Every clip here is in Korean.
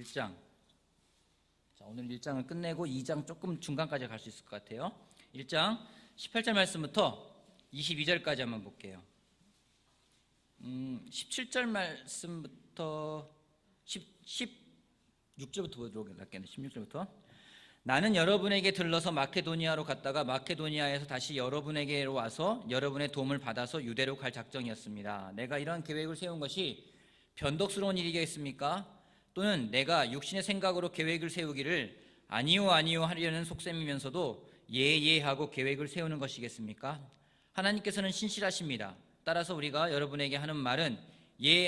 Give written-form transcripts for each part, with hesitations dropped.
1장. 자, 오늘 1장을 끝내고 2장 조금 중간까지 갈 수 있을 것 같아요. 1장 18절 말씀부터 22절까지 한번 볼게요. 17절 말씀부터 16절부터 보도록 할게요. 16절부터. 나는 여러분에게 들러서 마케도니아로 갔다가 마케도니아에서 다시 여러분에게로 와서 여러분의 도움을 받아서 유대로 갈 작정이었습니다. 내가 이런 계획을 세운 것이 변덕스러운 일이겠습니까? 또는 내가 육신의 생각으로 계획을 세우기를 아니요 하려는 속셈이면서도 하고 계획을 세우는 것이겠습니까? 하나님께서는 신실하십니다. 따라서 우리가 여러분에게 하는 말은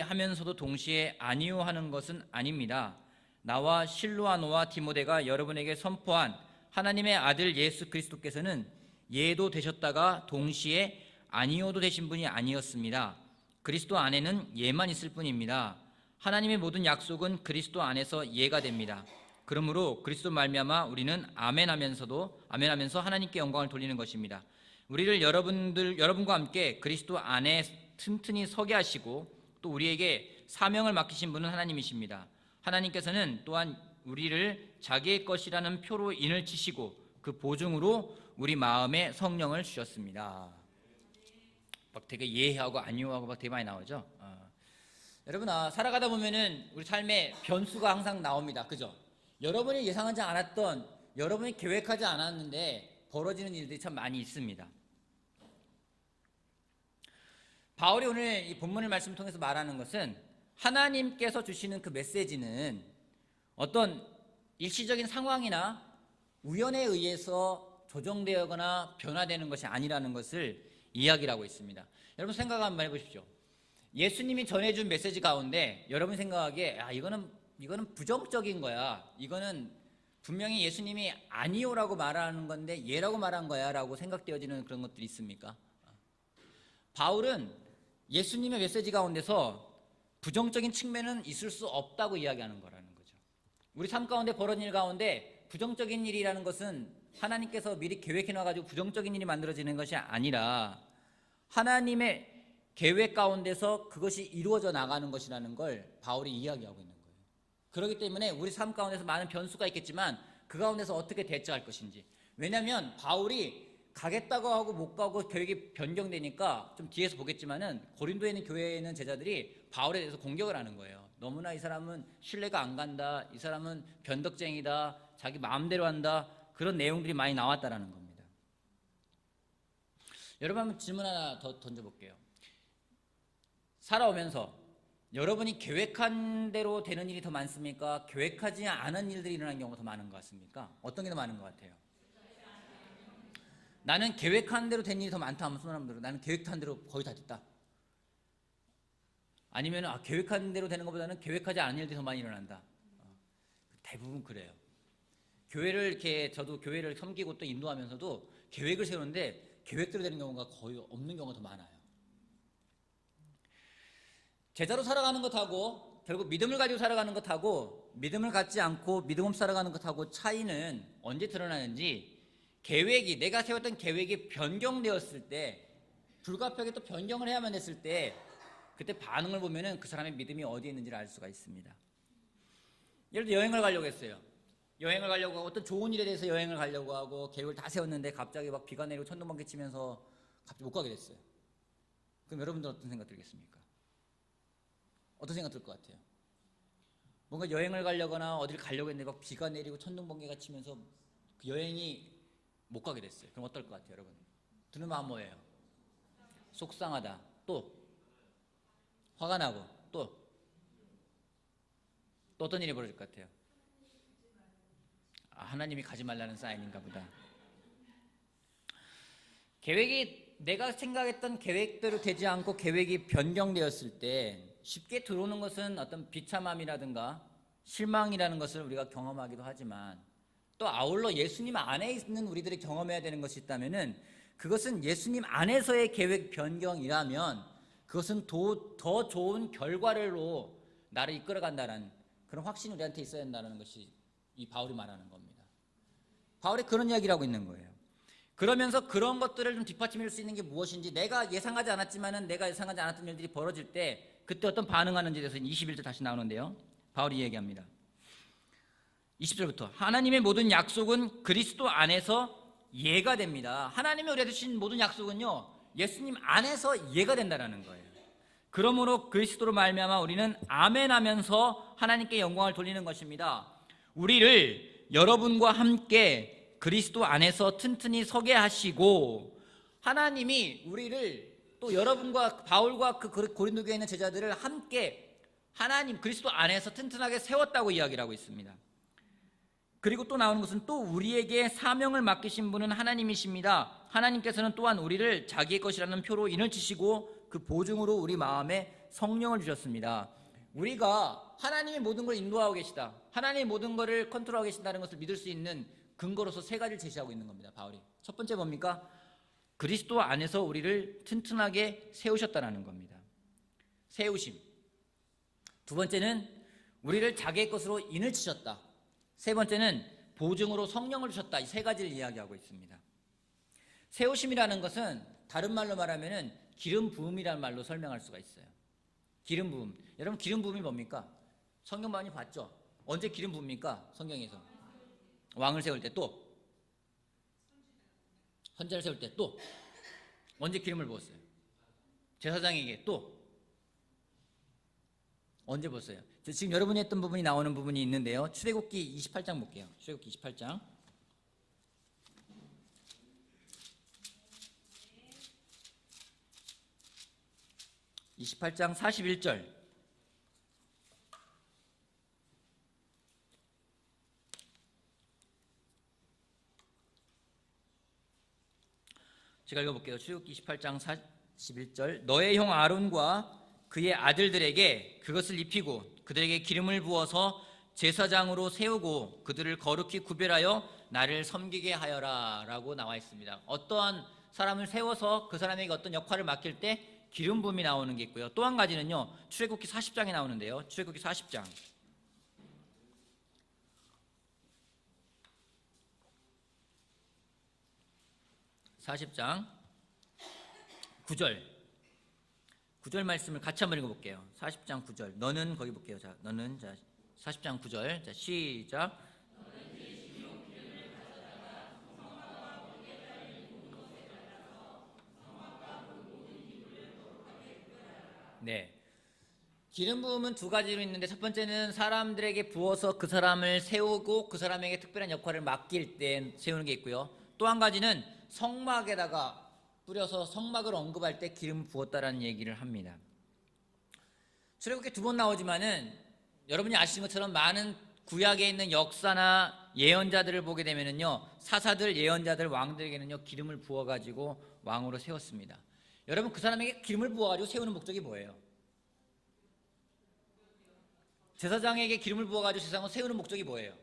하면서도 동시에 아니요 하는 것은 아닙니다. 나와 실로아노와 디모데가 여러분에게 선포한 하나님의 아들 예수 그리스도께서는 예도 되셨다가 동시에 아니요도 되신 분이 아니었습니다. 그리스도 안에는 예만 있을 뿐입니다. 하나님의 모든 약속은 그리스도 안에서 예가 됩니다. 그러므로 그리스도 말미암아 우리는 아멘하면서 하나님께 영광을 돌리는 것입니다. 우리를 여러분과 함께 그리스도 안에 튼튼히 서게 하시고 또 우리에게 사명을 맡기신 분은 하나님이십니다. 하나님께서는 또한 우리를 자기의 것이라는 표로 인을 치시고 그 보증으로 우리 마음에 성령을 주셨습니다. 막 되게 예하고 아니요하고 막 되게 많이 나오죠. 여러분, 살아가다 보면은 우리 삶에 변수가 항상 나옵니다. 그죠? 여러분이 예상하지 않았던, 여러분이 계획하지 않았는데 벌어지는 일들이 참 많이 있습니다. 바울이 오늘 이 본문의 말씀을 통해서 말하는 것은 하나님께서 주시는 그 메시지는 어떤 일시적인 상황이나 우연에 의해서 조정되거나 변화되는 것이 아니라는 것을 이야기를 하고 있습니다. 여러분 생각 한번 해보십시오. 예수님이 전해준 메시지 가운데 여러분 생각하기에 이거는 부정적인 거야, 이거는 분명히 예수님이 아니요라고 말하는 건데 예라고 말한 거야 라고 생각되어지는 그런 것들이 있습니까? 바울은 예수님의 메시지 가운데서 부정적인 측면은 있을 수 없다고 이야기하는 거라는 거죠. 우리 삶 가운데 벌어진 일 가운데 부정적인 일이라는 것은 하나님께서 미리 계획해 놔가지고 부정적인 일이 만들어지는 것이 아니라 하나님의 계획 가운데서 그것이 이루어져 나가는 것이라는 걸 바울이 이야기하고 있는 거예요. 그렇기 때문에 우리 삶 가운데서 많은 변수가 있겠지만 그 가운데서 어떻게 대처할 것인지, 왜냐하면 바울이 가겠다고 하고 못 가고 계획이 변경되니까 좀 뒤에서 보겠지만은 고린도에 있는 교회에 있는 제자들이 바울에 대해서 공격을 하는 거예요. 너무나 이 사람은 신뢰가 안 간다, 이 사람은 변덕쟁이다, 자기 마음대로 한다, 그런 내용들이 많이 나왔다라는 겁니다. 여러분, 한번 질문 하나 더 던져볼게요. 살아오면서 여러분이 계획한 대로 되는 일이 더 많습니까? 계획하지 않은 일들이 일어나는 경우가 더 많은 것 같습니까? 어떤 게 더 많은 것 같아요? 나는 계획한 대로 된 일이 더 많다 하면 손 한번 들어. 나는 계획한 대로 거의 다 됐다. 아니면 계획한 대로 되는 것보다는 계획하지 않은 일들이 더 많이 일어난다. 대부분 그래요. 교회를 이렇게, 저도 교회를 섬기고 또 인도하면서도 계획을 세우는데 계획대로 되는 경우가 거의 없는 경우가 더 많아요. 제자로 살아가는 것하고 결국 믿음을 가지고 살아가는 것하고 믿음을 갖지 않고 믿음 없이 살아가는 것하고 차이는 언제 드러나는지, 계획이, 내가 세웠던 계획이 변경되었을 때, 불가피하게 또 변경을 해야만 했을 때, 그때 반응을 보면은 그 사람의 믿음이 어디에 있는지를 알 수가 있습니다. 예를 들어 여행을 가려고 했어요. 여행을 가려고 하고 어떤 좋은 일에 대해서 여행을 가려고 하고 계획을 다 세웠는데 갑자기 막 비가 내리고 천둥번개 치면서 갑자기 못 가게 됐어요. 그럼 여러분들 어떤 생각 들겠습니까? 어떤 생각 들 것 같아요? 뭔가 여행을 가려거나 어디를 가려고 했는데 막 비가 내리고 천둥번개가 치면서 그 여행이 못 가게 됐어요. 그럼 어떨 것 같아요, 여러분? 드는 마음 뭐예요? 속상하다. 또 화가 나고 또 어떤 일이 벌어질 것 같아요? 하나님이 가지 말라는 사인인가 보다. 계획이 내가 생각했던 계획대로 되지 않고 계획이 변경되었을 때 쉽게 들어오는 것은 어떤 비참함이라든가 실망이라는 것을 우리가 경험하기도 하지만, 또 아울러 예수님 안에 있는 우리들이 경험해야 되는 것이 있다면은 그것은 예수님 안에서의 계획 변경이라면 그것은 더 좋은 결과로 나를 이끌어간다는 그런 확신이 우리한테 있어야 한다는 것이 이 바울이 말하는 겁니다. 바울이 그런 이야기를 하고 있는 거예요. 그러면서 그런 것들을 좀 뒷받침할 수 있는 게 무엇인지, 내가 예상하지 않았지만은 내가 예상하지 않았던 일들이 벌어질 때 그때 어떤 반응하는지에 대해서 21절 다시 나오는데요. 바울이 얘기합니다. 20절부터 하나님의 모든 약속은 그리스도 안에서 예가 됩니다. 하나님이 우리에게 주신 모든 약속은요, 예수님 안에서 예가 된다는 거예요. 그러므로 그리스도로 말미암아 우리는 아멘 하면서 하나님께 영광을 돌리는 것입니다. 우리를 여러분과 함께 그리스도 안에서 튼튼히 서게 하시고, 하나님이 우리를 또 여러분과 바울과 그 고린도 교회에 있는 제자들을 함께 하나님 그리스도 안에서 튼튼하게 세웠다고 이야기를 하고 있습니다. 그리고 또 나오는 것은 또 우리에게 사명을 맡기신 분은 하나님이십니다. 하나님께서는 또한 우리를 자기의 것이라는 표로 인을 치시고 그 보증으로 우리 마음에 성령을 주셨습니다. 우리가 하나님이 모든 걸 인도하고 계시다, 하나님이 모든 것을 컨트롤하고 계신다는 것을 믿을 수 있는 근거로서 세 가지를 제시하고 있는 겁니다, 바울이. 첫 번째 뭡니까? 그리스도 안에서 우리를 튼튼하게 세우셨다는 겁니다. 세우심. 두 번째는 우리를 자기의 것으로 인을 치셨다. 세 번째는 보증으로 성령을 주셨다. 이 세 가지를 이야기하고 있습니다. 세우심이라는 것은 다른 말로 말하면 기름 부음이라는 말로 설명할 수가 있어요. 기름 부음. 여러분, 기름 부음이 뭡니까? 성경 많이 봤죠? 언제 기름 부읍니까? 성경에서 왕을 세울 때, 또 선지자를 세울 때, 또 언제 기름을 부었어요? 제사장에게, 또 언제 부었어요? 지금 여러분이 했던 부분이 나오는 부분이 있는데요, 출애굽기 28장 볼게요. 출애굽기 28장 41절. 제가 읽어볼게요. 출애굽기 28장 41절. 너의 형 아론과 그의 아들들에게 그것을 입히고 그들에게 기름을 부어서 제사장으로 세우고 그들을 거룩히 구별하여 나를 섬기게 하여라 라고 나와 있습니다. 어떠한 사람을 세워서 그 사람에게 어떤 역할을 맡길 때 기름 부음이 나오는 게 있고요. 또 한 가지는요, 출애굽기 40장에 나오는데요, 출애굽기 40장 9절 말씀을 같이 한번 읽어볼게요. 40장 9절. 너는, 거기 볼게요. 자, 너는, 자, 40장 9절. 자, 시작. 네. 기름 부음은 두 가지로 있는데, 첫 번째는 사람들에게 부어서 그 사람을 세우고 그 사람에게 특별한 역할을 맡길 때 세우는 게 있고요. 또 한 가지는 성막에다가 뿌려서 성막을 언급할 때 기름 부었다라는 얘기를 합니다. 출애굽기 두 번 나오지만은 여러분이 아시는 것처럼 많은 구약에 있는 역사나 예언자들을 보게 되면은요, 사사들, 예언자들, 왕들에게는요 기름을 부어가지고 왕으로 세웠습니다. 여러분, 그 사람에게 기름을 부어가지고 세우는 목적이 뭐예요? 제사장에게 기름을 부어가지고 제사장을 세우는 목적이 뭐예요?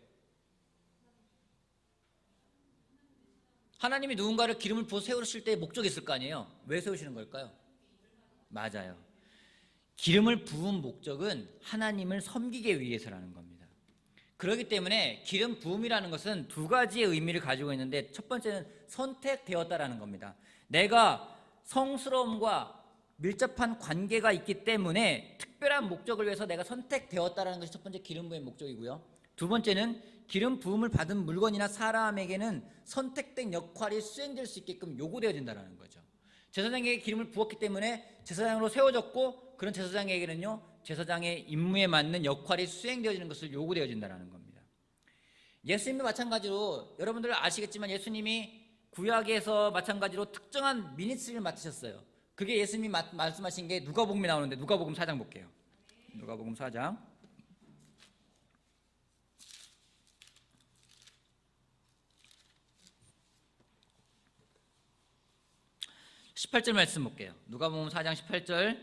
하나님이 누군가를 기름을 부어 세우실 때 목적이 있을 거 아니에요? 왜 세우시는 걸까요? 맞아요. 기름을 부은 목적은 하나님을 섬기기 위해서라는 겁니다. 그렇기 때문에 기름 부음이라는 것은 두 가지의 의미를 가지고 있는데, 첫 번째는 선택되었다라는 겁니다. 내가 성스러움과 밀접한 관계가 있기 때문에 특별한 목적을 위해서 내가 선택되었다라는 것이 첫 번째 기름 부음의 목적이고요. 두 번째는 기름 부음을 받은 물건이나 사람에게는 선택된 역할이 수행될 수 있게끔 요구되어진다는 거죠. 제사장에게 기름을 부었기 때문에 제사장으로 세워졌고, 그런 제사장에게는요 제사장의 임무에 맞는 역할이 수행되어지는 것을 요구되어진다는 겁니다. 예수님도 마찬가지로, 여러분들 아시겠지만 예수님이 구약에서 마찬가지로 특정한 미니스트리를 맡으셨어요. 그게 예수님이 말씀하신 게 누가복음에 나오는데, 누가복음 4장 볼게요. 누가복음 4장 18절 말씀 볼게요. 누가복음 4장 18절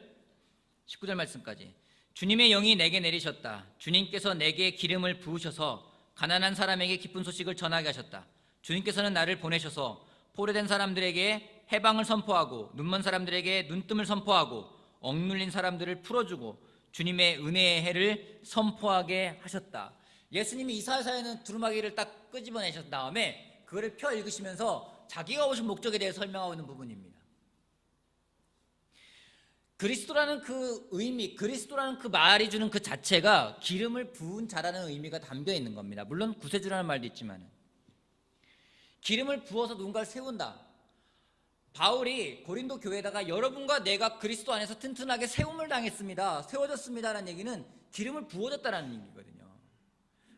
19절 말씀까지. 주님의 영이 내게 내리셨다. 주님께서 내게 기름을 부으셔서 가난한 사람에게 기쁜 소식을 전하게 하셨다. 주님께서는 나를 보내셔서 포로된 사람들에게 해방을 선포하고, 눈먼 사람들에게 눈뜸을 선포하고, 억눌린 사람들을 풀어주고, 주님의 은혜의 해를 선포하게 하셨다. 예수님이 이사야서에는 두루마기를 딱 끄집어내신 다음에 그거를 펴 읽으시면서 자기가 오신 목적에 대해 설명하고 있는 부분입니다. 그리스도라는 그 의미, 그리스도라는 그 말이 주는 그 자체가 기름을 부은 자라는 의미가 담겨 있는 겁니다. 물론 구세주라는 말도 있지만 기름을 부어서 누군가를 세운다. 바울이 고린도 교회에다가 여러분과 내가 그리스도 안에서 튼튼하게 세움을 당했습니다, 세워졌습니다라는 얘기는 기름을 부어졌다라는 얘기거든요.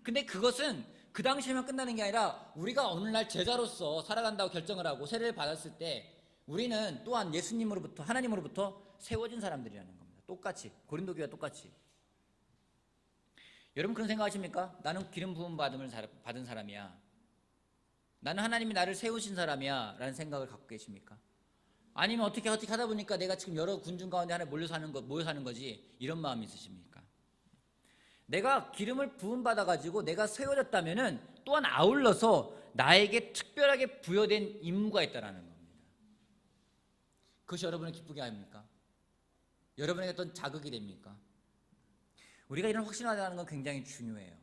근데 그것은 그 당시에만 끝나는 게 아니라 우리가 오늘날 제자로서 살아간다고 결정을 하고 세례를 받았을 때 우리는 또한 예수님으로부터, 하나님으로부터 세워진 사람들이라는 겁니다. 똑같이, 고린도 교회와 똑같이. 여러분 그런 생각하십니까? 나는 기름 부음 받은 사람이야, 나는 하나님이 나를 세우신 사람이야 라는 생각을 갖고 계십니까? 아니면 어떻게 하다 보니까 내가 지금 여러 군중 가운데 하나에 모여 사는 거지, 이런 마음이 있으십니까? 내가 기름을 부음받아가지고 내가 세워졌다면은 또한 아울러서 나에게 특별하게 부여된 임무가 있다는 겁니다. 그것이 여러분을 기쁘게 합니까? 여러분에게 어떤 자극이 됩니까? 우리가 이런 확신하다는 건 굉장히 중요해요.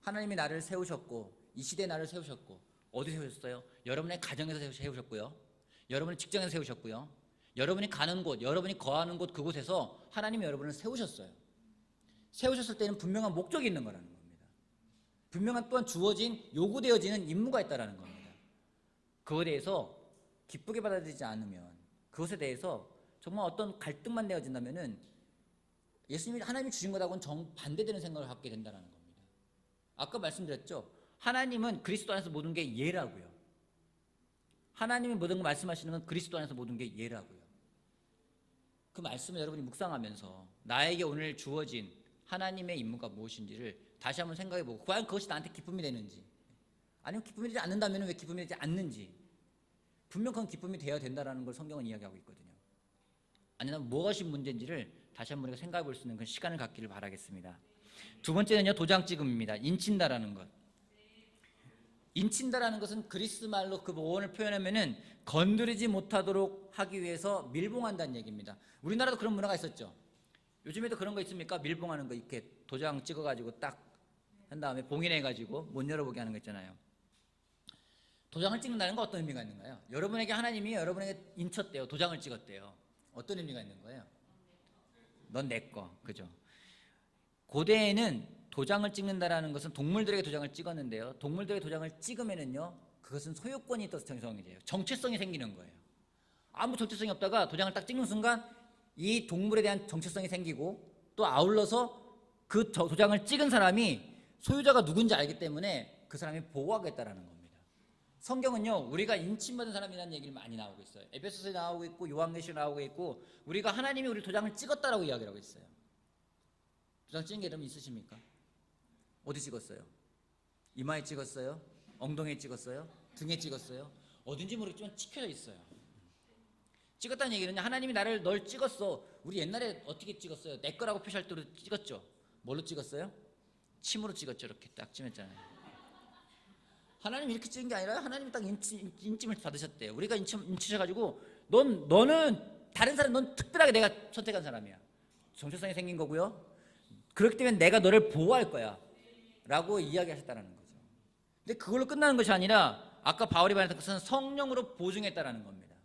하나님이 나를 세우셨고, 이 시대에 나를 세우셨고, 어디 세우셨어요? 여러분의 가정에서 세우셨고요, 여러분의 직장에서 세우셨고요, 여러분이 가는 곳, 여러분이 거하는 곳, 그곳에서 하나님이 여러분을 세우셨어요. 세우셨을 때는 분명한 목적이 있는 거라는 겁니다. 분명한 또한 주어진, 요구되어지는 임무가 있다는 겁니다. 그것에 대해서 기쁘게 받아들이지 않으면, 그것에 대해서 정말 어떤 갈등만 내어진다면은 예수님이, 하나님이 주신 것하고는 정반대되는 생각을 갖게 된다는 겁니다. 아까 말씀드렸죠, 하나님은 그리스도 안에서 모든 게 예라고요. 하나님이 모든 걸 말씀하시는 건 그리스도 안에서 모든 게 예라고요. 그 말씀을 여러분이 묵상하면서 나에게 오늘 주어진 하나님의 임무가 무엇인지를 다시 한번 생각해보고, 과연 그것이 나한테 기쁨이 되는지, 아니면 기쁨이 되지 않는다면 왜 기쁨이 되지 않는지, 분명 그건 기쁨이 되어야 된다는 걸 성경은 이야기하고 있거든요. 아니면 무엇이 문제인지를 다시 한번 우리가 생각해 볼 수 있는 그런 시간을 갖기를 바라겠습니다. 두 번째는요, 도장 찍음입니다. 인친다라는 것. 인친다라는 것은 그리스 말로 그 어원을 표현하면은 건드리지 못하도록 하기 위해서 밀봉한다는 얘기입니다. 우리나라도 그런 문화가 있었죠. 요즘에도 그런 거 있습니까? 밀봉하는 거, 이렇게 도장 찍어가지고 딱 한 다음에 봉인해가지고 못 열어보게 하는 거 있잖아요. 도장을 찍는다는 거 어떤 의미가 있는가요? 여러분에게 하나님이 여러분에게 인쳤대요, 도장을 찍었대요. 어떤 의미가 있는 거예요? 넌 내 거, 그죠? 고대에는 도장을 찍는다라는 것은 동물들에게 도장을 찍었는데요, 동물들에게 도장을 찍으면은요, 그것은 소유권이 또 형성이 돼요. 정체성이 생기는 거예요. 아무 정체성이 없다가 도장을 딱 찍는 순간 이 동물에 대한 정체성이 생기고, 또 아울러서 그 도장을 찍은 사람이 소유자가 누군지 알기 때문에 그 사람이 보호하겠다라는 겁니다. 성경은요, 우리가 인침받은 사람이라는 얘기를 많이 나오고 있어요. 에베소서에 나오고 있고 요한계시에 나오고 있고, 우리가 하나님이 우리 도장을 찍었다라고 이야기를 하고 있어요. 도장 찍은 게 여러분 있으십니까? 어디 찍었어요? 이마에 찍었어요? 엉덩이에 찍었어요? 등에 찍었어요? 어딘지 모르겠지만 찍혀져 있어요. 찍었다는 얘기는 하나님이 널 찍었어. 우리 옛날에 어떻게 찍었어요? 내 거라고 표시할 때로 찍었죠. 뭘로 찍었어요? 침으로 찍었죠. 이렇게 딱 찍었잖아요. 하나님이 이렇게 찍은 게 아니라 하나님이 딱 인침을 받으셨대요. 우리가 인치셔가지고 너는 다른 사람, 넌 특별하게 내가 선택한 사람이야. 정체성이 생긴 거고요. 그렇기 때문에 내가 너를 보호할 거야 라고 이야기하셨다는 거죠. 근데 그걸로 끝나는 것이 아니라 아까 바울이 말했던 것은 성령으로 보증했다는 겁니다.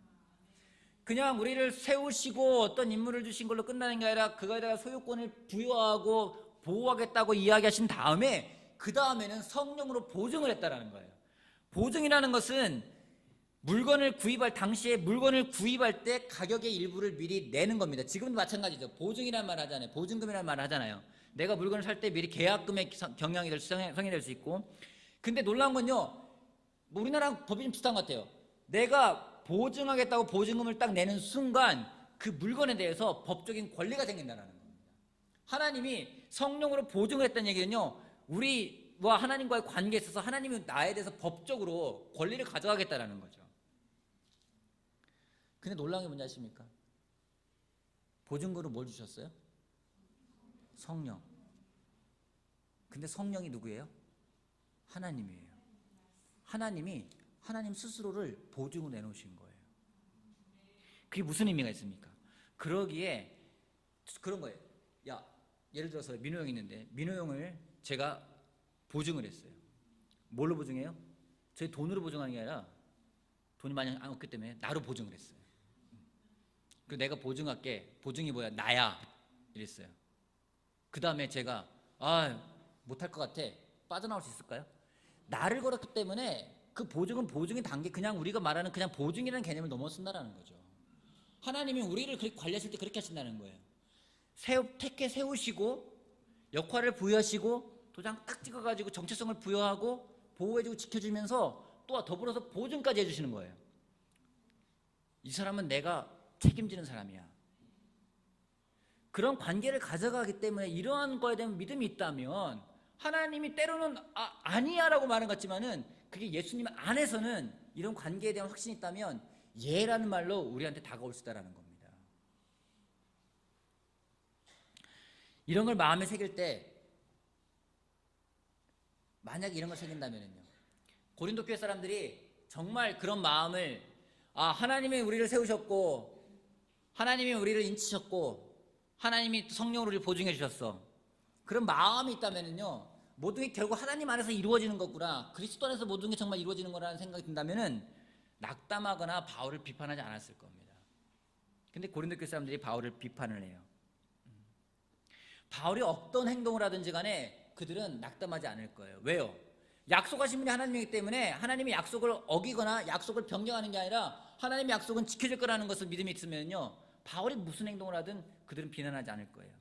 그냥 우리를 세우시고 어떤 임무를 주신 걸로 끝나는 게 아니라 그거에다가 소유권을 부여하고 보호하겠다고 이야기하신 다음에 그 다음에는 성령으로 보증을 했다는 거예요. 보증이라는 것은 물건을 구입할 당시에 물건을 구입할 때 가격의 일부를 미리 내는 겁니다. 지금도 마찬가지죠. 보증이라는 말 하잖아요. 보증금이라는 말 하잖아요. 내가 물건을 살 때 미리 계약금의 성이 될 수 있고, 근데 놀라운 건요, 우리나라랑 법이 좀 비슷한 것 같아요. 내가 보증하겠다고 보증금을 딱 내는 순간 그 물건에 대해서 법적인 권리가 생긴다는 겁니다. 하나님이 성령으로 보증을 했다는 얘기는요, 우리와 하나님과의 관계에 있어서 하나님이 나에 대해서 법적으로 권리를 가져가겠다는 거죠. 근데 놀라운 게 뭔지 아십니까? 보증금으로 뭘 주셨어요? 성령. 근데 성령이 누구예요? 하나님이에요. 하나님 스스로를 보증으로 내놓으신 거예요. 그게 무슨 의미가 있습니까? 그러기에 그런 거예요. 야, 예를 들어서 민호 형이 있는데 민호 형을 제가 보증을 했어요. 뭘로 보증해요? 제 돈으로 보증하는 게 아니라 돈이 많이 없기 때문에 나로 보증을 했어요. 그리고 내가 보증할게. 보증이 뭐야? 나야. 이랬어요. 그 다음에 제가 못할 것 같아. 빠져나올 수 있을까요? 나를 걸었기 때문에 그 보증은 보증의 단계, 그냥 우리가 말하는 그냥 보증이라는 개념을 넘어선다라는 거죠. 하나님이 우리를 그렇게 관리하실 때 그렇게 하신다는 거예요. 택해 세우시고 역할을 부여하시고 도장 딱 찍어가지고 정체성을 부여하고 보호해주고 지켜주면서 또 더불어서 보증까지 해주시는 거예요. 이 사람은 내가 책임지는 사람이야. 그런 관계를 가져가기 때문에 이러한 거에 대한 믿음이 있다면 하나님이 때로는 아니야 라고 말은 같지만은 그게 예수님 안에서는 이런 관계에 대한 확신이 있다면 예라는 말로 우리한테 다가올 수 있다는 겁니다. 이런 걸 마음에 새길 때 만약 이런 걸 새긴다면요, 고린도 교회 사람들이 정말 그런 마음을 하나님이 우리를 세우셨고 하나님이 우리를 인치셨고 하나님이 성령으로 우리를 보증해 주셨어, 그런 마음이 있다면요, 모든 게 결국 하나님 안에서 이루어지는 거구나, 그리스도 안에서 모든 게 정말 이루어지는 거라는 생각이 든다면은 낙담하거나 바울을 비판하지 않았을 겁니다. 근데 고린도 교회 사람들이 바울을 비판을 해요. 바울이 어떤 행동을 하든지 간에 그들은 낙담하지 않을 거예요. 왜요? 약속하신 분이 하나님이기 때문에 하나님의 약속을 어기거나 약속을 변경하는 게 아니라 하나님의 약속은 지켜질 거라는 것을 믿음이 있으면요, 바울이 무슨 행동을 하든 그들은 비난하지 않을 거예요.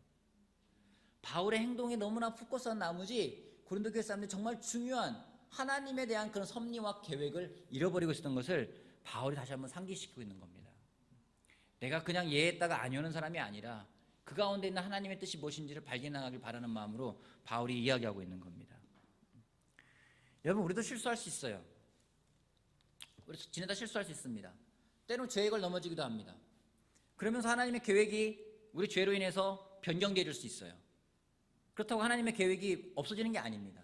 바울의 행동에 너무나 포커스한 나머지 고린도 교회 사람들이 정말 중요한 하나님에 대한 그런 섭리와 계획을 잃어버리고 있었던 것을 바울이 다시 한번 상기시키고 있는 겁니다. 내가 그냥 예했다가 아니오는 사람이 아니라 그 가운데 있는 하나님의 뜻이 무엇인지를 발견하길 바라는 마음으로 바울이 이야기하고 있는 겁니다. 여러분, 우리도 실수할 수 있어요. 우리 지내다 실수할 수 있습니다. 때로는 계획을 넘어지기도 합니다. 그러면서 하나님의 계획이 우리 죄로 인해서 변경되어 수 있어요. 그렇다고 하나님의 계획이 없어지는 게 아닙니다.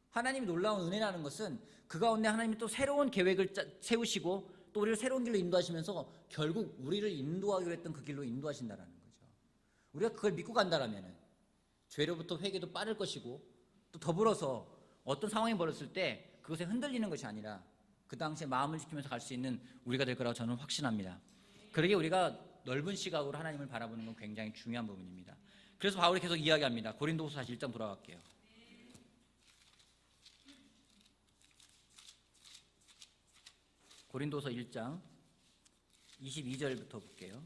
하나님이 놀라운 은혜라는 것은 그 가운데 하나님이 또 새로운 계획을 세우시고 또 우리를 새로운 길로 인도하시면서 결국 우리를 인도하기로 했던 그 길로 인도하신다는 거죠. 우리가 그걸 믿고 간다라면 죄로부터 회개도 빠를 것이고 또 더불어서 어떤 상황이 벌어졌을 때 그것에 흔들리는 것이 아니라 그 당시에 마음을 지키면서 갈 수 있는 우리가 될 거라고 저는 확신합니다. 그러기에 우리가 넓은 시각으로 하나님을 바라보는 건 굉장히 중요한 부분입니다. 그래서 바울이 계속 이야기합니다. 고린도후서 다시 1장 돌아갈게요. 고린도서 1장 22절부터 볼게요.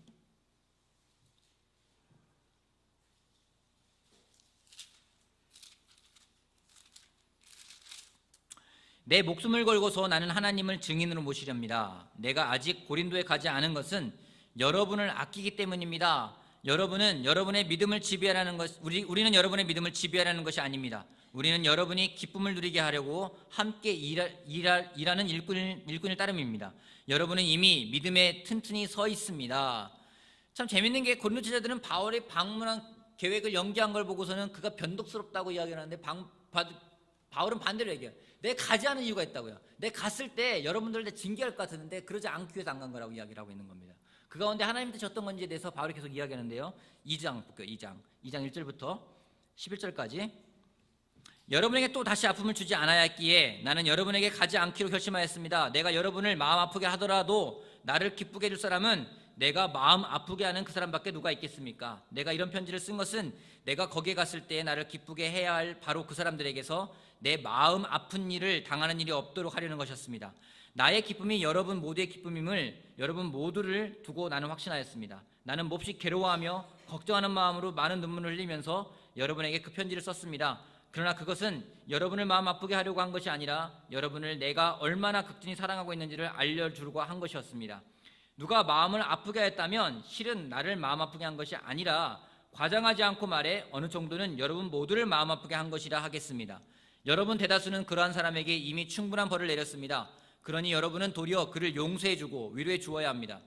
내 목숨을 걸고서 나는 하나님을 증인으로 모시렵니다. 내가 아직 고린도에 가지 않은 것은 여러분을 아끼기 때문입니다. 여러분은 여러분의 믿음을 지배하라는 것, 우리는 여러분의 믿음을 지배하라는 것이 아닙니다. 우리는 여러분이 기쁨을 누리게 하려고 함께 일하는 일꾼일 따름입니다. 여러분은 이미 믿음에 튼튼히 서 있습니다. 참 재밌는 게 고린도 제자들은 바울이 방문한 계획을 연기한 걸 보고서는 그가 변덕스럽다고 이야기를 하는데 바울은 반대로 얘기해요. 내가 가지 않은 이유가 있다고요. 내가 갔을 때 여러분들을 징계할 것 같았는데 그러지 않기 위해서 안 간 거라고 이야기를 하고 있는 겁니다. 그 가운데 하나님 뜻이 어떤 건지에 대해서 바울이 계속 이야기하는데요. 2장 볼게요. 2장 1절부터 11절까지. 여러분에게 또 다시 아픔을 주지 않아야 했기에 나는 여러분에게 가지 않기로 결심하였습니다. 내가 여러분을 마음 아프게 하더라도 나를 기쁘게 해줄 사람은 내가 마음 아프게 하는 그 사람밖에 누가 있겠습니까? 내가 이런 편지를 쓴 것은 내가 거기에 갔을 때 나를 기쁘게 해야 할 바로 그 사람들에게서 내 마음 아픈 일을 당하는 일이 없도록 하려는 것이었습니다. 나의 기쁨이 여러분 모두의 기쁨임을 여러분 모두를 두고 나는 확신하였습니다. 나는 몹시 괴로워하며 걱정하는 마음으로 많은 눈물을 흘리면서 여러분에게 그 편지를 썼습니다. 그러나 그것은 여러분을 마음 아프게 하려고 한 것이 아니라 여러분을 내가 얼마나 극진히 사랑하고 있는지를 알려주려고 한 것이었습니다. 누가 마음을 아프게 했다면 실은 나를 마음 아프게 한 것이 아니라 과장하지 않고 말해 어느 정도는 여러분 모두를 마음 아프게 한 것이라 하겠습니다. 여러분 대다수는 그러한 사람에게 이미 충분한 벌을 내렸습니다. 그러니 여러분은 도리어 그를 용서해주고 위로해 주어야 합니다.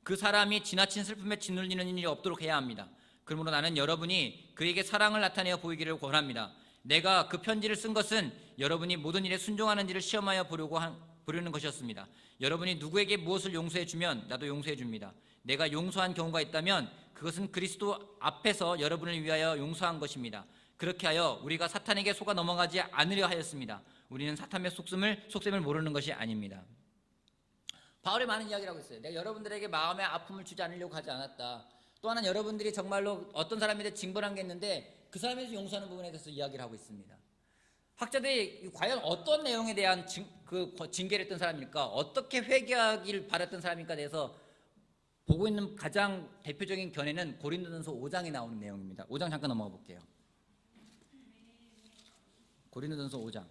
그 사람이 지나친 슬픔에 짓눌리는 일이 없도록 해야 합니다. 그러므로 나는 여러분이 그에게 사랑을 나타내어 보이기를 권합니다. 내가 그 편지를 쓴 것은 여러분이 모든 일에 순종하는지를 시험하여 보려는 것이었습니다. 여러분이 누구에게 무엇을 용서해주면 나도 용서해줍니다. 내가 용서한 경우가 있다면 그것은 그리스도 앞에서 여러분을 위하여 용서한 것입니다. 그렇게 하여 우리가 사탄에게 속아 넘어가지 않으려 하였습니다. 우리는 사탄의 속셈을 모르는 것이 아닙니다. 바울이 많은 이야기를 하고 있어요. 내가 여러분들에게 마음의 아픔을 주지 않으려고 하지 않았다. 또 하나는 여러분들이 정말로 어떤 사람에 대해 징벌한 게 있는데 그 사람에 대해서 용서하는 부분에 대해서 이야기를 하고 있습니다. 학자들이 과연 어떤 내용에 대한 징계를 했던 사람일까, 어떻게 회개하기를 바랐던 사람일까 대해서 보고 있는 가장 대표적인 견해는 고린도전서 5장에 나오는 내용입니다. 5장 잠깐 넘어가 볼게요. 고린도전서 5장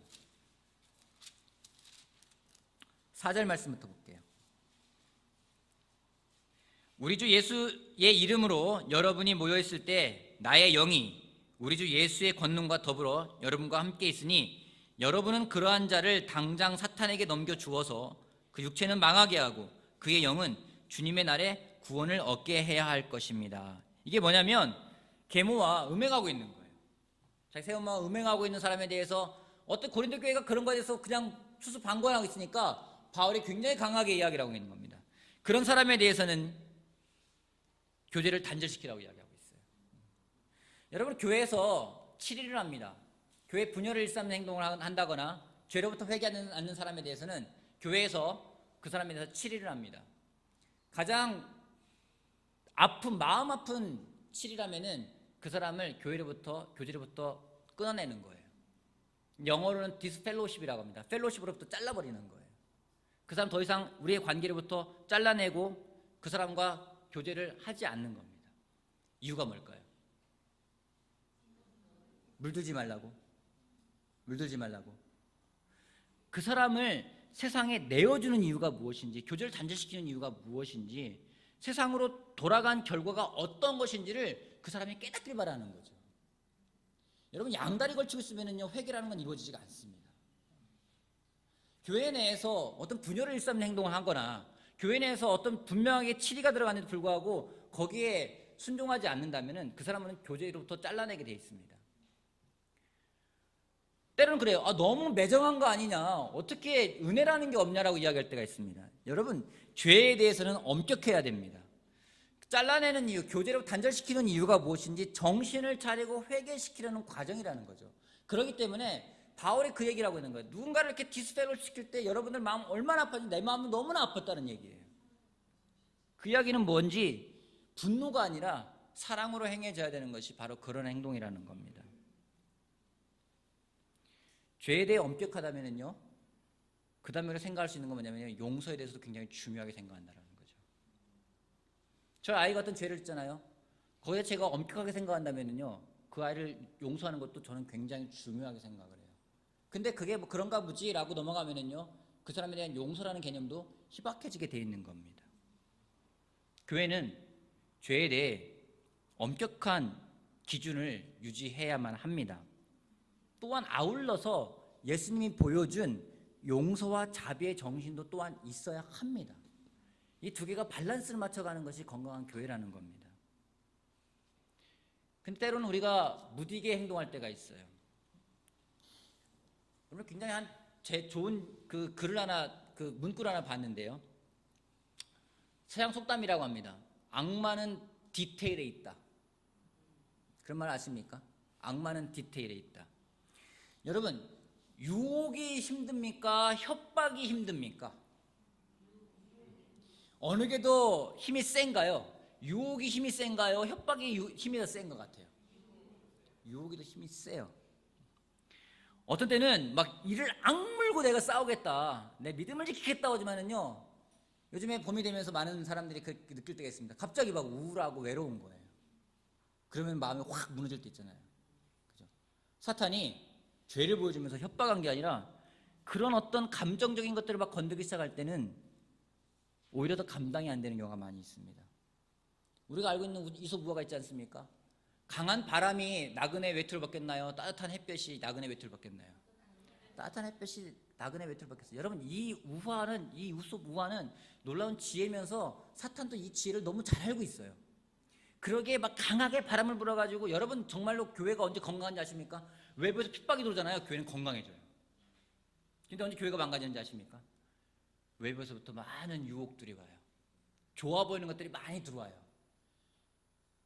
4절 말씀부터 볼게요. 우리 주 예수의 이름으로 여러분이 모여있을 때 나의 영이 우리 주 예수의 권능과 더불어 여러분과 함께 있으니 여러분은 그러한 자를 당장 사탄에게 넘겨주어서 그 육체는 망하게 하고 그의 영은 주님의 날에 구원을 얻게 해야 할 것입니다. 이게 뭐냐면 계모와 음행하고 있는 거예요. 자기 새엄마와 음행하고 있는 사람에 대해서 어떤 고린도 교회가 그런 거에 대해서 그냥 수수방관하고 있으니까 바울이 굉장히 강하게 이야기를 하고 있는 겁니다. 그런 사람에 대해서는 교제를 단절시키라고 이야기하고 있어요. 여러분, 교회에서 7일을 합니다. 교회 분열을 일삼는 행동을 한다거나 죄로부터 회개하지 않는 사람에 대해서는 교회에서 그 사람에 대해서 7일을 합니다. 가장 마음 아픈 7일하면은 그 사람을 교제로부터 끊어내는 거예요. 영어로는 디스펠로십이라고 합니다. 펠로십으로부터 잘라버리는 거예요. 그 사람 더 이상 우리의 관계로부터 잘라내고 그 사람과 교제를 하지 않는 겁니다. 이유가 뭘까요? 물들지 말라고. 그 사람을 세상에 내어주는 이유가 무엇인지, 교제를 단절시키는 이유가 무엇인지, 세상으로 돌아간 결과가 어떤 것인지를 그 사람이 깨닫길 바라는 거죠. 여러분, 양다리 걸치고 있으면요, 회개라는 건 이루어지지가 않습니다. 교회 내에서 어떤 분열을 일삼는 행동을 하거나 교회 내에서 어떤 분명하게 치리가 들어가는데도 불구하고 거기에 순종하지 않는다면 그 사람은 교제로부터 잘라내게 돼 있습니다. 때로는 그래요. 너무 매정한 거 아니냐, 어떻게 은혜라는 게 없냐라고 이야기할 때가 있습니다. 여러분, 죄에 대해서는 엄격해야 됩니다. 잘라내는 이유, 교제로 단절시키는 이유가 무엇인지 정신을 차리고 회개시키려는 과정이라는 거죠. 그렇기 때문에 바울이 그 얘기를 하고 있는 거예요. 누군가를 이렇게 디스펠로 시킬 때 여러분들 마음 얼마나 아팠는지, 내 마음은 너무나 아팠다는 얘기예요. 그 이야기는 뭔지, 분노가 아니라 사랑으로 행해져야 되는 것이 바로 그런 행동이라는 겁니다. 죄에 대해 엄격하다면요, 그 다음에 우리가 생각할 수 있는 건 뭐냐면 용서에 대해서도 굉장히 중요하게 생각한다는 거죠. 저 아이가 어떤 죄를 했잖아요. 거기에 제가 엄격하게 생각한다면요, 그 아이를 용서하는 것도 저는 굉장히 중요하게 생각을 해요. 근데 그게 뭐 그런가 보지라고 넘어가면은요, 그 사람에 대한 용서라는 개념도 희박해지게 돼 있는 겁니다. 교회는 죄에 대해 엄격한 기준을 유지해야만 합니다. 또한 아울러서 예수님이 보여준 용서와 자비의 정신도 또한 있어야 합니다. 이 두 개가 밸런스를 맞춰가는 것이 건강한 교회라는 겁니다. 근데 때로는 우리가 무디게 행동할 때가 있어요. 오늘 굉장히 좋은 글을 하나, 문구를 하나 봤는데요. 서양 속담이라고 합니다. 악마는 디테일에 있다. 그런 말 아십니까? 악마는 디테일에 있다. 여러분, 유혹이 힘듭니까? 협박이 힘듭니까? 어느 게 더 힘이 센가요? 유혹이 힘이 센가요? 협박이 힘이 더 센 것 같아요. 유혹이 더 힘이 세요. 어떤 때는 막 이를 악물고 내가 싸우겠다, 내 믿음을 지키겠다고 하지만은요, 요즘에 봄이 되면서 많은 사람들이 그렇게 느낄 때가 있습니다. 갑자기 막 우울하고 외로운 거예요. 그러면 마음이 확 무너질 때 있잖아요. 그죠? 사탄이 죄를 보여주면서 협박한 게 아니라 그런 어떤 감정적인 것들을 막 건드기 시작할 때는 오히려 더 감당이 안 되는 경우가 많이 있습니다. 우리가 알고 있는 이솝우화가 있지 않습니까? 강한 바람이 나그네 외투를 벗겼나요? 따뜻한 햇볕이 나그네 외투를 벗겼나요? 따뜻한 햇볕이 나그네 외투를 벗겼어요. 여러분, 이 이솝우화는 놀라운 지혜면서 사탄도 이 지혜를 너무 잘 알고 있어요. 그러기에 막 강하게 바람을 불어가지고, 여러분 정말로 교회가 언제 건강한지 아십니까? 외부에서 핍박이 들어오잖아요. 교회는 건강해져요. 근데 언제 교회가 망가지는지 아십니까? 외부에서부터 많은 유혹들이 와요. 좋아 보이는 것들이 많이 들어와요.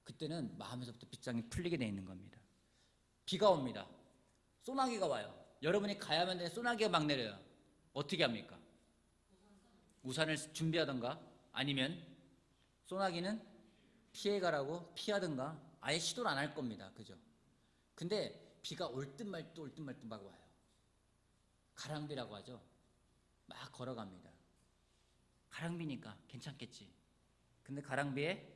그때는 마음에서부터 빗장이 풀리게 돼 있는 겁니다. 비가 옵니다. 소나기가 와요. 여러분이 가야만 되는 소나기가 막 내려요. 어떻게 합니까? 우산을 준비하던가 아니면 소나기는 피해가라고 피하든가 아예 시도를 안 할 겁니다. 그죠? 근데 비가 올 듯 말 듯 올 듯 말 듯 막 와요. 가랑비라고 하죠. 막 걸어갑니다. 가랑비니까 괜찮겠지. 근데 가랑비에,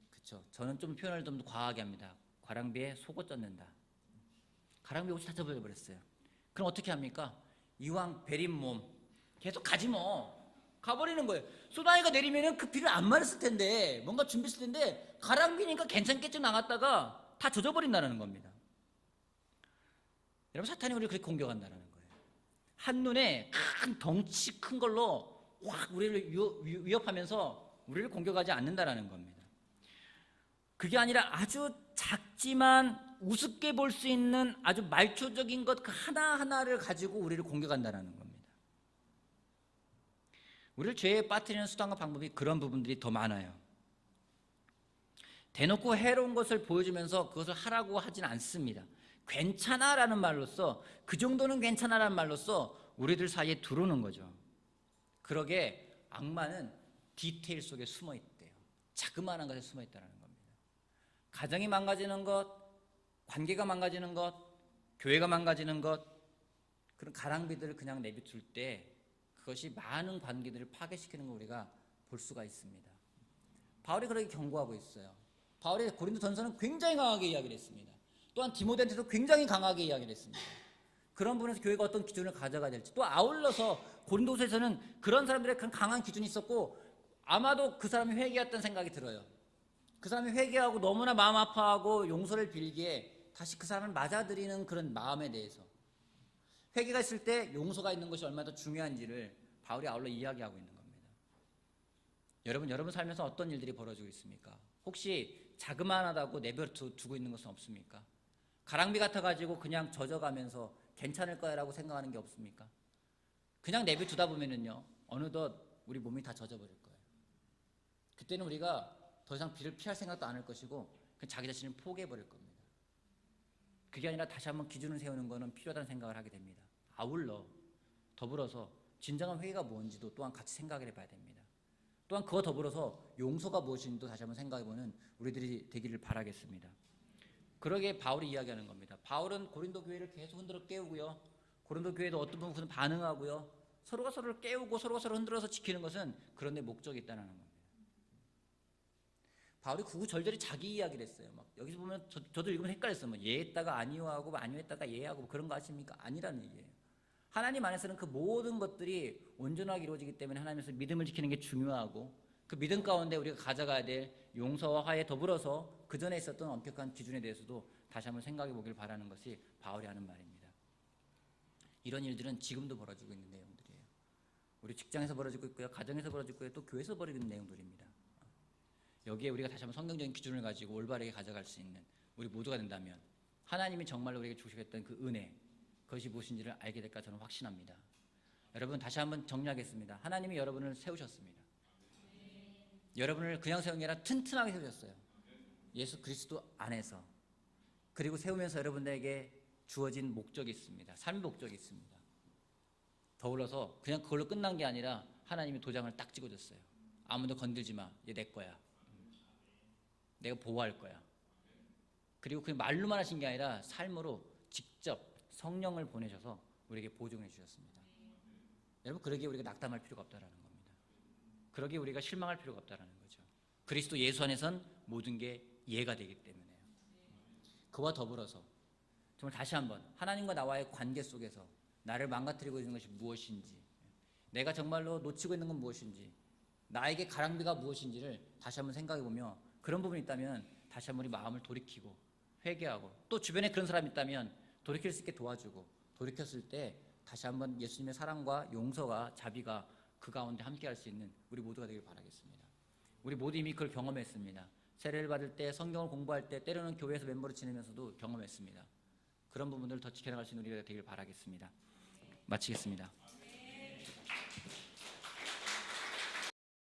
그쵸, 저는 좀 표현을 좀 과하게 합니다. 가랑비에 속옷 젖는다. 가랑비 옷이 다 젖어버렸어요. 그럼 어떻게 합니까? 이왕 베린 몸 계속 가지 뭐. 가버리는 거예요. 소나기가 내리면은 그 비를 안 맞았을 텐데, 뭔가 준비했을 텐데, 가랑비니까 괜찮겠죠 나갔다가 다 젖어버린다는 겁니다. 여러분, 사탄이 우리를 그렇게 공격한다는 거예요. 한눈에 큰 덩치 큰 걸로 확 우리를 위협하면서 우리를 공격하지 않는다는 겁니다. 그게 아니라 아주 작지만 우습게 볼 수 있는 아주 말초적인 것 그 하나하나를 가지고 우리를 공격한다는 겁니다. 우리를 죄에 빠뜨리는 수단과 방법이 그런 부분들이 더 많아요. 대놓고 해로운 것을 보여주면서 그것을 하라고 하진 않습니다. 괜찮아라는 말로써, 그 정도는 괜찮아라는 말로써 우리들 사이에 들어오는 거죠. 그러게 악마는 디테일 속에 숨어 있대요. 자그마한 것에 숨어 있다는 겁니다. 가정이 망가지는 것, 관계가 망가지는 것, 교회가 망가지는 것, 그런 가랑비들을 그냥 내비둘 때 그것이 많은 관계들을 파괴시키는 걸 우리가 볼 수가 있습니다. 바울이 그렇게 경고하고 있어요. 바울이 고린도전서는 굉장히 강하게 이야기를 했습니다. 또한 디모데한테도 굉장히 강하게 이야기를 했습니다. 그런 부분에서 교회가 어떤 기준을 가져가야 될지, 또 아울러서 고린도서에서는 그런 사람들의 그런 강한 기준이 있었고, 아마도 그 사람이 회개했다는 생각이 들어요. 그 사람이 회개하고 너무나 마음 아파하고 용서를 빌기에 다시 그 사람을 맞아들이는 그런 마음에 대해서, 회개가 있을 때 용서가 있는 것이 얼마나 더 중요한지를 바울이 아울러 이야기하고 있는 겁니다. 여러분 살면서 어떤 일들이 벌어지고 있습니까? 혹시 자그마하다고 내버려 두고 있는 것은 없습니까? 가랑비 같아가지고 그냥 젖어가면서 괜찮을 거야라고 생각하는 게 없습니까? 그냥 내버려두다 보면은요, 어느덧 우리 몸이 다 젖어버릴 거예요. 그때는 우리가 더 이상 비를 피할 생각도 안 할 것이고 그냥 자기 자신을 포기해버릴 겁니다. 그게 아니라 다시 한번 기준을 세우는 것은 필요하다는 생각을 하게 됩니다. 아울러 더불어서 진정한 회개가 뭔지도 또한 같이 생각을 해봐야 됩니다. 또한 그와 더불어서 용서가 무엇인지도 다시 한번 생각해보는 우리들이 되기를 바라겠습니다. 그러게 바울이 이야기하는 겁니다. 바울은 고린도 교회를 계속 흔들어 깨우고요, 고린도 교회도 어떤 부분은 반응하고요, 서로가 서로를 깨우고 서로가 서로 흔들어서 지키는 것은 그런 데 목적이 있다는 겁니다. 바울이 구구절절히 자기 이야기를 했어요. 막 여기서 보면 저도 읽으면 헷갈렸어요. 뭐 예했다가 아니오하고 아니오했다가 예하고 뭐 그런 거 아십니까? 아니라는 얘기예요. 하나님 안에서는 그 모든 것들이 온전하게 이루어지기 때문에 하나님께서 믿음을 지키는 게 중요하고, 그 믿음 가운데 우리가 가져가야 될 용서와 화해 더불어서 그 전에 있었던 엄격한 기준에 대해서도 다시 한번 생각해 보길 바라는 것이 바울이 하는 말입니다. 이런 일들은 지금도 벌어지고 있는 내용들이에요. 우리 직장에서 벌어지고 있고요, 가정에서 벌어지고 있고요, 또 교회에서 벌어지고 있는 내용들입니다. 여기에 우리가 다시 한번 성경적인 기준을 가지고 올바르게 가져갈 수 있는 우리 모두가 된다면 하나님이 정말로 우리에게 주시겠다는 그 은혜, 그것이 무엇인지를 알게 될까 저는 확신합니다. 여러분, 다시 한번 정리하겠습니다. 하나님이 여러분을 세우셨습니다. 여러분을 그냥 세운 게 아니라 튼튼하게 세우셨어요. 예수 그리스도 안에서. 그리고 세우면서 여러분들에게 주어진 목적이 있습니다. 삶의 목적이 있습니다. 더불어서 그냥 그걸로 끝난 게 아니라 하나님이 도장을 딱 찍어줬어요. 아무도 건들지 마. 얘 내 거야. 내가 보호할 거야. 그리고 그 말로만 하신 게 아니라 삶으로 직접 성령을 보내셔서 우리에게 보증해 주셨습니다. 여러분, 그러기에 우리가 낙담할 필요가 없다는 겁니다. 그러기에 우리가 실망할 필요가 없다는 거죠. 그리스도 예수 안에선 모든 게 예가 되기 때문에요. 그와 더불어서 정말 다시 한번 하나님과 나와의 관계 속에서 나를 망가뜨리고 있는 것이 무엇인지, 내가 정말로 놓치고 있는 건 무엇인지, 나에게 가랑비가 무엇인지를 다시 한번 생각해보며, 그런 부분이 있다면 다시 한번 우리 마음을 돌이키고 회개하고, 또 주변에 그런 사람이 있다면 돌이킬 수 있게 도와주고, 돌이켰을 때 다시 한번 예수님의 사랑과 용서가, 자비가 그 가운데 함께할 수 있는 우리 모두가 되길 바라겠습니다. 우리 모두 이미 그걸 경험했습니다. 세례를 받을 때, 성경을 공부할 때, 때로는 교회에서 멤버로 지내면서도 경험했습니다. 그런 부분들을 더 지켜나갈 수 있는 우리가 되길 바라겠습니다. 마치겠습니다.